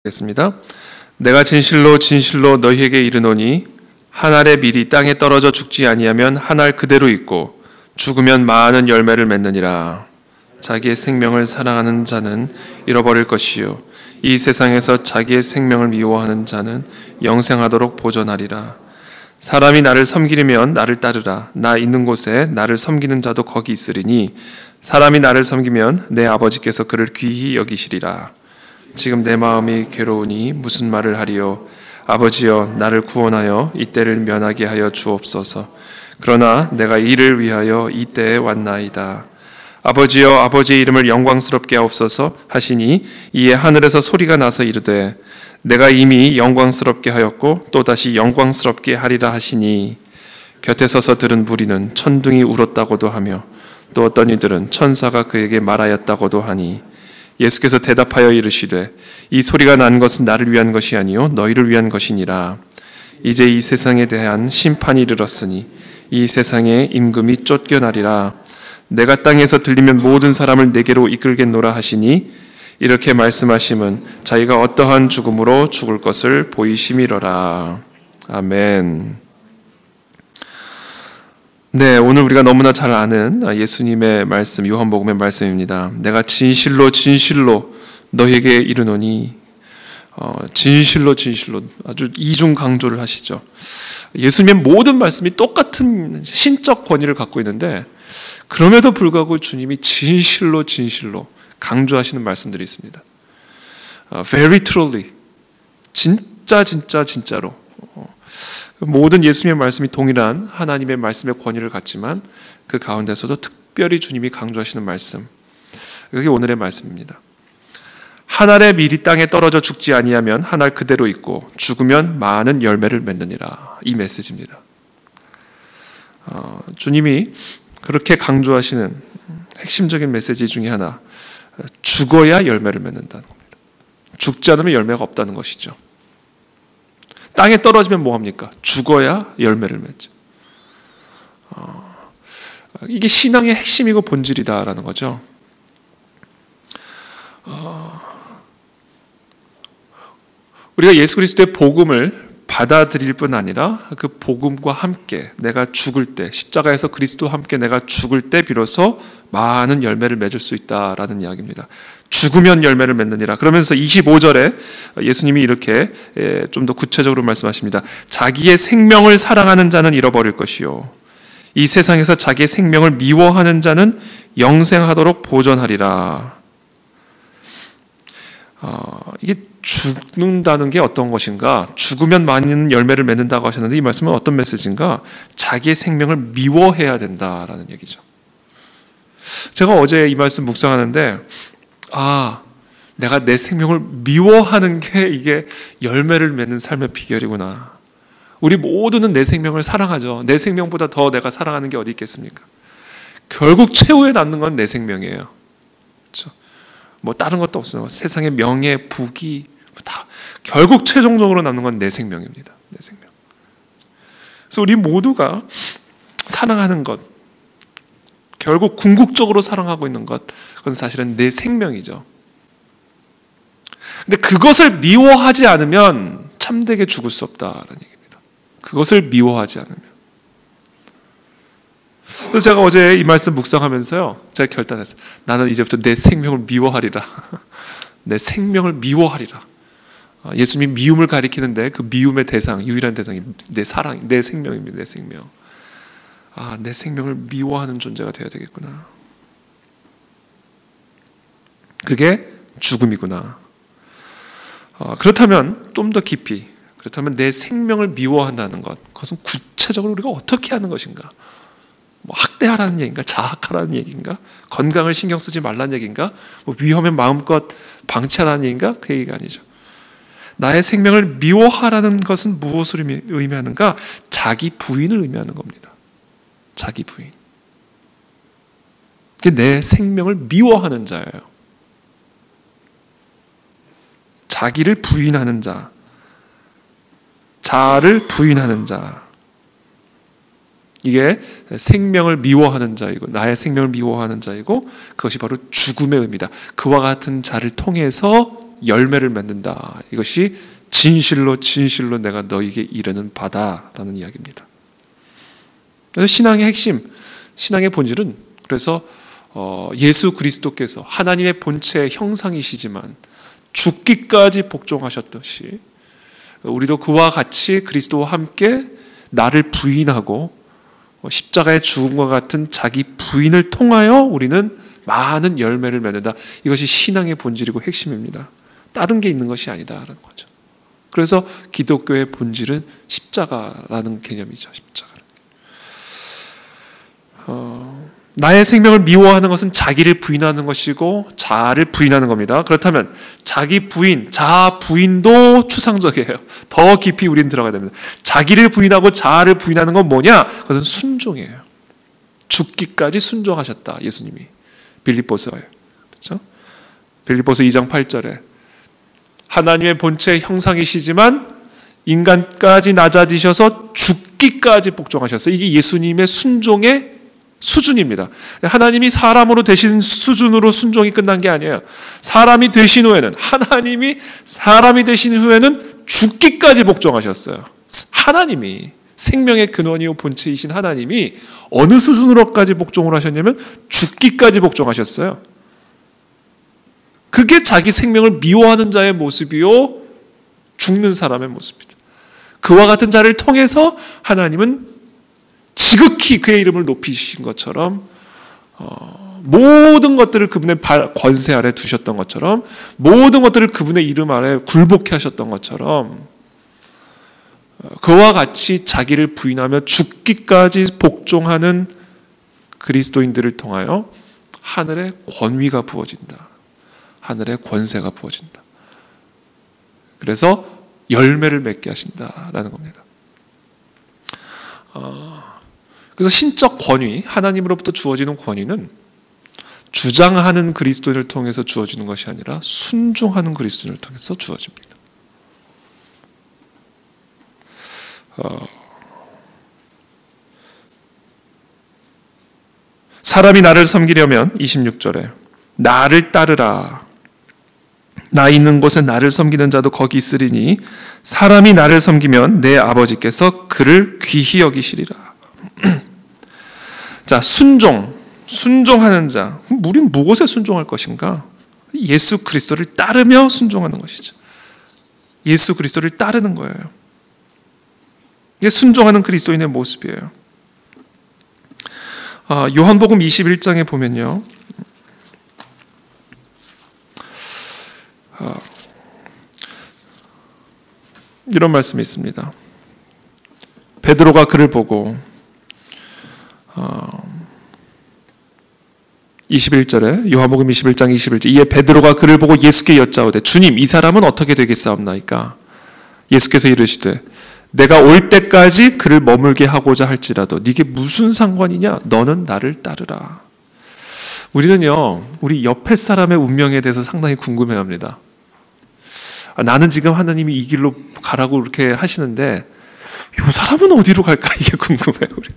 겠습니다. 내가 진실로 진실로 너희에게 이르노니 한 알의 밀이 땅에 떨어져 죽지 아니하면 한 알 그대로 있고 죽으면 많은 열매를 맺느니라. 자기의 생명을 사랑하는 자는 잃어버릴 것이요 이 세상에서 자기의 생명을 미워하는 자는 영생하도록 보존하리라. 사람이 나를 섬기려면 나를 따르라. 나 있는 곳에 나를 섬기는 자도 거기 있으리니 사람이 나를 섬기면 내 아버지께서 그를 귀히 여기시리라. 지금 내 마음이 괴로우니 무슨 말을 하리요. 아버지여 나를 구원하여 이 때를 면하게 하여 주옵소서. 그러나 내가 이를 위하여 이 때에 왔나이다. 아버지여 아버지의 이름을 영광스럽게 하옵소서 하시니 이에 하늘에서 소리가 나서 이르되 내가 이미 영광스럽게 하였고 또다시 영광스럽게 하리라 하시니 곁에 서서 들은 무리는 천둥이 울었다고도 하며 또 어떤 이들은 천사가 그에게 말하였다고도 하니 예수께서 대답하여 이르시되 이 소리가 난 것은 나를 위한 것이 아니요 너희를 위한 것이니라. 이제 이 세상에 대한 심판이 이르렀으니 이 세상의 임금이 쫓겨나리라. 내가 땅에서 들리면 모든 사람을 내게로 이끌겠노라 하시니 이렇게 말씀하심은 자기가 어떠한 죽음으로 죽을 것을 보이심이로라. 아멘. 네, 오늘 우리가 너무나 잘 아는 예수님의 말씀, 요한복음의 말씀입니다. 내가 진실로 진실로 너희에게 이르노니, 진실로 진실로 아주 이중 강조를 하시죠. 예수님의 모든 말씀이 똑같은 신적 권위를 갖고 있는데 그럼에도 불구하고 주님이 진실로 진실로 강조하시는 말씀들이 있습니다. Very truly, 진짜 진짜 진짜로. 모든 예수님의 말씀이 동일한 하나님의 말씀의 권위를 갖지만 그 가운데서도 특별히 주님이 강조하시는 말씀, 그게 오늘의 말씀입니다. 한 알의 밀이 땅에 떨어져 죽지 아니하면 한 알 그대로 있고 죽으면 많은 열매를 맺느니라. 이 메시지입니다. 주님이 그렇게 강조하시는 핵심적인 메시지 중에 하나, 죽어야 열매를 맺는다는 겁니다. 죽지 않으면 열매가 없다는 것이죠. 땅에 떨어지면 뭐합니까? 죽어야 열매를 맺죠. 이게 신앙의 핵심이고 본질이다라는 거죠. 우리가 예수 그리스도의 복음을 받아들일 뿐 아니라 그 복음과 함께 내가 죽을 때, 십자가에서 그리스도와 함께 내가 죽을 때 비로소 많은 열매를 맺을 수 있다라는 이야기입니다. 죽으면 열매를 맺느니라. 그러면서 25절에 예수님이 이렇게 좀 더 구체적으로 말씀하십니다. 자기의 생명을 사랑하는 자는 잃어버릴 것이요 이 세상에서 자기의 생명을 미워하는 자는 영생하도록 보존하리라. 이게 죽는다는 게 어떤 것인가? 죽으면 많은 열매를 맺는다고 하셨는데 이 말씀은 어떤 메시지인가? 자기의 생명을 미워해야 된다라는 얘기죠. 제가 어제 이 말씀 묵상하는데 내가 내 생명을 미워하는 게 이게 열매를 맺는 삶의 비결이구나. 우리 모두는 내 생명을 사랑하죠. 내 생명보다 더 내가 사랑하는 게 어디 있겠습니까? 결국 최후에 남는 건 내 생명이에요. 그렇죠? 뭐 다른 것도 없어요. 세상의 명예, 부귀 다 결국 최종적으로 남는 건 내 생명입니다. 내 생명. 그래서 우리 모두가 사랑하는 것, 결국 궁극적으로 사랑하고 있는 것, 그건 사실은 내 생명이죠. 근데 그것을 미워하지 않으면 참되게 죽을 수 없다라는 얘기입니다. 그것을 미워하지 않으면. 그래서 제가 어제 이 말씀 묵상하면서요, 제가 결단했어요. 나는 이제부터 내 생명을 미워하리라. 내 생명을 미워하리라. 예수님이 미움을 가리키는데 그 미움의 대상, 유일한 대상이 내 사랑, 내 생명입니다. 내 생명. 내 생명을 미워하는 존재가 되어야 되겠구나. 그게 죽음이구나. 그렇다면 좀 더 깊이, 그렇다면 내 생명을 미워한다는 것, 그것은 구체적으로 우리가 어떻게 하는 것인가? 뭐 학대하라는 얘기인가? 자학하라는 얘기인가? 건강을 신경 쓰지 말라는 얘기인가? 뭐 위험에 마음껏 방치하라는 얘기인가? 그 얘기가 아니죠. 나의 생명을 미워하라는 것은 무엇을 의미하는가? 자기 부인을 의미하는 겁니다. 자기 부인. 그게 내 생명을 미워하는 자예요. 자기를 부인하는 자, 자를 부인하는 자, 이게 생명을 미워하는 자이고 나의 생명을 미워하는 자이고 그것이 바로 죽음의 의미다. 그와 같은 자를 통해서 열매를 맺는다. 이것이 진실로 진실로 내가 너에게 이르는 바다라는 이야기입니다. 그래서 신앙의 핵심, 신앙의 본질은 그래서 예수 그리스도께서 하나님의 본체의 형상이시지만 죽기까지 복종하셨듯이 우리도 그와 같이 그리스도와 함께 나를 부인하고 십자가의 죽음과 같은 자기 부인을 통하여 우리는 많은 열매를 맺는다. 이것이 신앙의 본질이고 핵심입니다. 다른 게 있는 것이 아니다라는 거죠. 그래서 기독교의 본질은 십자가라는 개념이죠. 십자가. 나의 생명을 미워하는 것은 자기를 부인하는 것이고 자아를 부인하는 겁니다. 그렇다면 자기 부인, 자아 부인도 추상적이에요. 더 깊이 우리는 들어가야 됩니다. 자기를 부인하고 자아를 부인하는 건 뭐냐? 그것은 순종이에요. 죽기까지 순종하셨다. 예수님이. 빌립보서에. 그렇죠? 빌립보서 2장 8절에 하나님의 본체의 형상이시지만 인간까지 낮아지셔서 죽기까지 복종하셨어요. 이게 예수님의 순종의 수준입니다. 하나님이 사람으로 되신 수준으로 순종이 끝난 게 아니에요. 사람이 되신 후에는, 하나님이 사람이 되신 후에는 죽기까지 복종하셨어요. 하나님이, 생명의 근원이요 본체이신 하나님이 어느 수준으로까지 복종을 하셨냐면 죽기까지 복종하셨어요. 그게 자기 생명을 미워하는 자의 모습이요 죽는 사람의 모습이다. 그와 같은 자를 통해서 하나님은 지극히 그의 이름을 높이신 것처럼 모든 것들을 그분의 권세 아래 두셨던 것처럼 모든 것들을 그분의 이름 아래 굴복해 하셨던 것처럼 그와 같이 자기를 부인하며 죽기까지 복종하는 그리스도인들을 통하여 하늘의 권위가 부어진다. 하늘의 권세가 부어진다. 그래서 열매를 맺게 하신다라는 겁니다. 그래서 신적 권위, 하나님으로부터 주어지는 권위는 주장하는 그리스도인을 통해서 주어지는 것이 아니라 순종하는 그리스도인을 통해서 주어집니다. 사람이 나를 섬기려면 26절에 나를 따르라. 나 있는 곳에 나를 섬기는 자도 거기 있으리니 사람이 나를 섬기면 내 아버지께서 그를 귀히 여기시리라. 자, 순종하는 자. 우리는 무엇에 순종할 것인가? 예수 그리스도를 따르며 순종하는 것이죠. 예수 그리스도를 따르는 거예요. 이게 순종하는 그리스도인의 모습이에요. 요한복음 21장에 보면요. 이런 말씀이 있습니다. 베드로가 그를 보고 21절에 요한복음 21장 21절 이에 베드로가 그를 보고 예수께 여짜오되 주님 이 사람은 어떻게 되겠사옵나이까? 예수께서 이르시되 내가 올 때까지 그를 머물게 하고자 할지라도 네게 무슨 상관이냐? 너는 나를 따르라. 우리는요, 우리 옆에 사람의 운명에 대해서 상당히 궁금해합니다. 나는 지금 하나님이 이 길로 가라고 이렇게 하시는데 이 사람은 어디로 갈까? 이게 궁금해요. 우리.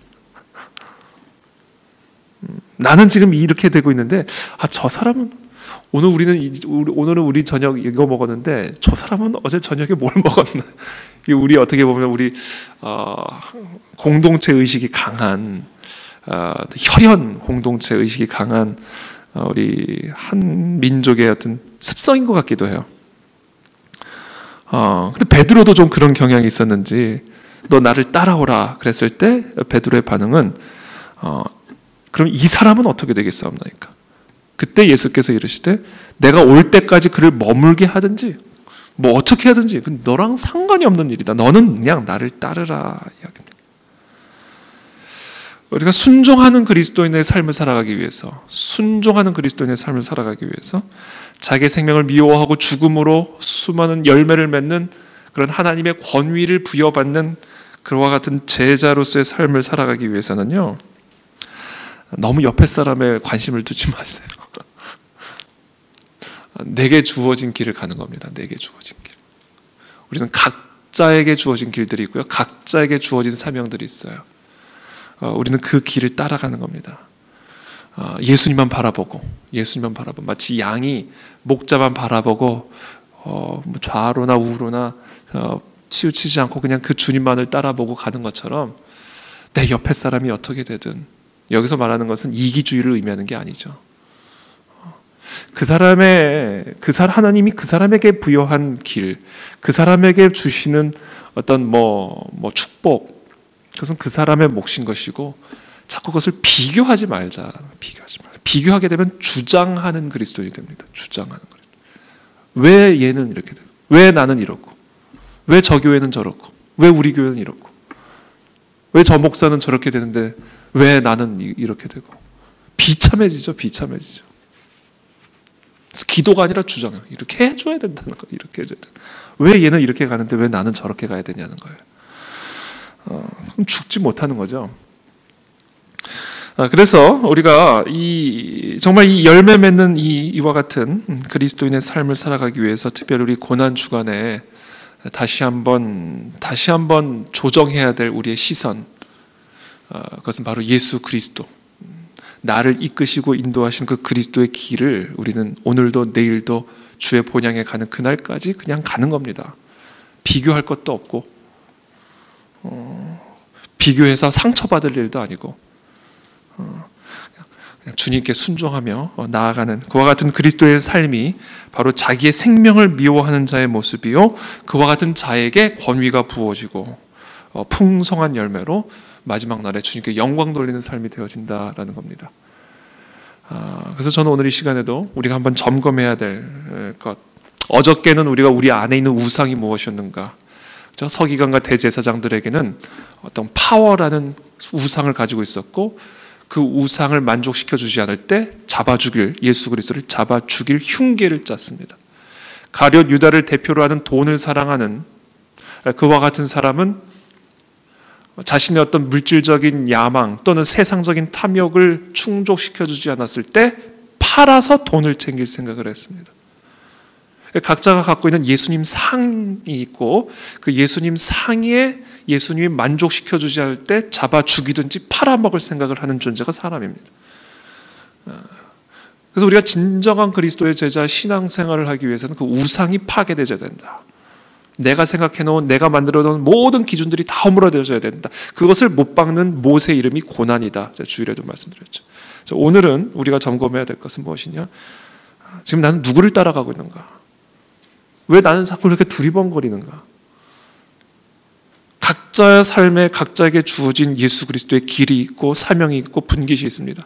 나는 지금 이렇게 되고 있는데 저 사람은 오늘은 우리 저녁 이거 먹었는데 저 사람은 어제 저녁에 뭘 먹었나? 우리 어떻게 보면 우리 공동체 의식이 강한 혈연 공동체 의식이 강한 우리 한 민족의 어떤 습성인 것 같기도 해요. 근데 베드로도 좀 그런 경향이 있었는지 너 나를 따라오라 그랬을 때 베드로의 반응은 그럼 이 사람은 어떻게 되겠사옵나이까? 그때 예수께서 이르시되 내가 올 때까지 그를 머물게 하든지 뭐 어떻게 하든지 너랑 상관이 없는 일이다. 너는 그냥 나를 따르라 이야기입니다. 우리가 순종하는 그리스도인의 삶을 살아가기 위해서 자기의 생명을 미워하고 죽음으로 수많은 열매를 맺는 그런 하나님의 권위를 부여받는 그와 같은 제자로서의 삶을 살아가기 위해서는요, 너무 옆에 사람에 관심을 두지 마세요. 내게 주어진 길을 가는 겁니다. 내게 주어진 길. 우리는 각자에게 주어진 길들이 있고요. 각자에게 주어진 사명들이 있어요. 우리는 그 길을 따라가는 겁니다. 예수님만 바라보고 마치 양이 목자만 바라보고 좌로나 우로나 치우치지 않고 그냥 그 주님만을 따라보고 가는 것처럼 내 옆에 사람이 어떻게 되든, 여기서 말하는 것은 이기주의를 의미하는 게 아니죠. 하나님이 그 사람에게 부여한 길, 그 사람에게 주시는 어떤 축복, 그것은 그 사람의 몫인 것이고, 자꾸 그것을 비교하지 말자. 비교하게 되면 주장하는 그리스도인이 됩니다. 주장하는 그리스도. 왜 얘는 이렇게 되고, 왜 나는 이렇고, 왜 저 교회는 저렇고, 왜 우리 교회는 이렇고, 왜 저 목사는 저렇게 되는데 왜 나는 이렇게 되고, 비참해지죠. 그래서 기도가 아니라 주장해요. 이렇게 해줘야 된다는 거예요. 이렇게 해줘야 된다. 왜 얘는 이렇게 가는데 왜 나는 저렇게 가야 되냐는 거예요. 그럼 죽지 못하는 거죠. 그래서 우리가 정말 이 열매 맺는 이와 같은 그리스도인의 삶을 살아가기 위해서 특별히 우리 고난 주간에 다시 한번 조정해야 될 우리의 시선, 그것은 바로 예수 그리스도, 나를 이끄시고 인도하신 그 그리스도의 길을 우리는 오늘도 내일도 주의 본향에 가는 그날까지 그냥 가는 겁니다. 비교할 것도 없고, 비교해서 상처받을 일도 아니고, 그냥 주님께 순종하며 나아가는 그와 같은 그리스도의 삶이 바로 자기의 생명을 미워하는 자의 모습이요, 그와 같은 자에게 권위가 부어지고 풍성한 열매로 마지막 날에 주님께 영광 돌리는 삶이 되어진다라는 겁니다. 그래서 저는 오늘 이 시간에도 우리가 한번 점검해야 될 것, 어저께는 우리가 우리 안에 있는 우상이 무엇이었는가. 서기관과 대제사장들에게는 어떤 파워라는 우상을 가지고 있었고, 그 우상을 만족시켜 주지 않을 때 예수 그리스도를 잡아 죽일 흉계를 짰습니다. 가룟 유다를 대표로 하는 돈을 사랑하는 그와 같은 사람은 자신의 어떤 물질적인 야망 또는 세상적인 탐욕을 충족시켜 주지 않았을 때 팔아서 돈을 챙길 생각을 했습니다. 각자가 갖고 있는 예수님 상이 있고, 그 예수님 상에 예수님이 만족시켜 주지 않을 때 잡아 죽이든지 팔아먹을 생각을 하는 존재가 사람입니다. 그래서 우리가 진정한 그리스도의 제자 신앙생활을 하기 위해서는 그 우상이 파괴되어야 된다. 내가 생각해놓은, 내가 만들어놓은 모든 기준들이 다 허물어져야 된다. 그것을 못 박는 못의 이름이 고난이다. 제가 주일에도 말씀드렸죠. 그래서 오늘은 우리가 점검해야 될 것은 무엇이냐? 지금 나는 누구를 따라가고 있는가? 왜 나는 자꾸 이렇게 두리번거리는가? 각자의 삶에 각자에게 주어진 예수 그리스도의 길이 있고 사명이 있고 분깃이 있습니다.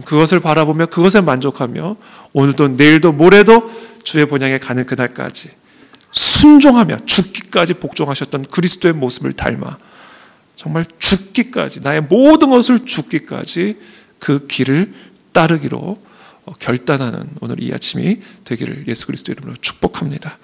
그것을 바라보며 그것에 만족하며 오늘도 내일도 모레도 주의 본향에 가는 그날까지 순종하며 죽기까지 복종하셨던 그리스도의 모습을 닮아 정말 죽기까지, 나의 모든 것을 죽기까지 그 길을 따르기로 결단하는 오늘 이 아침이 되기를 예수 그리스도 이름으로 축복합니다.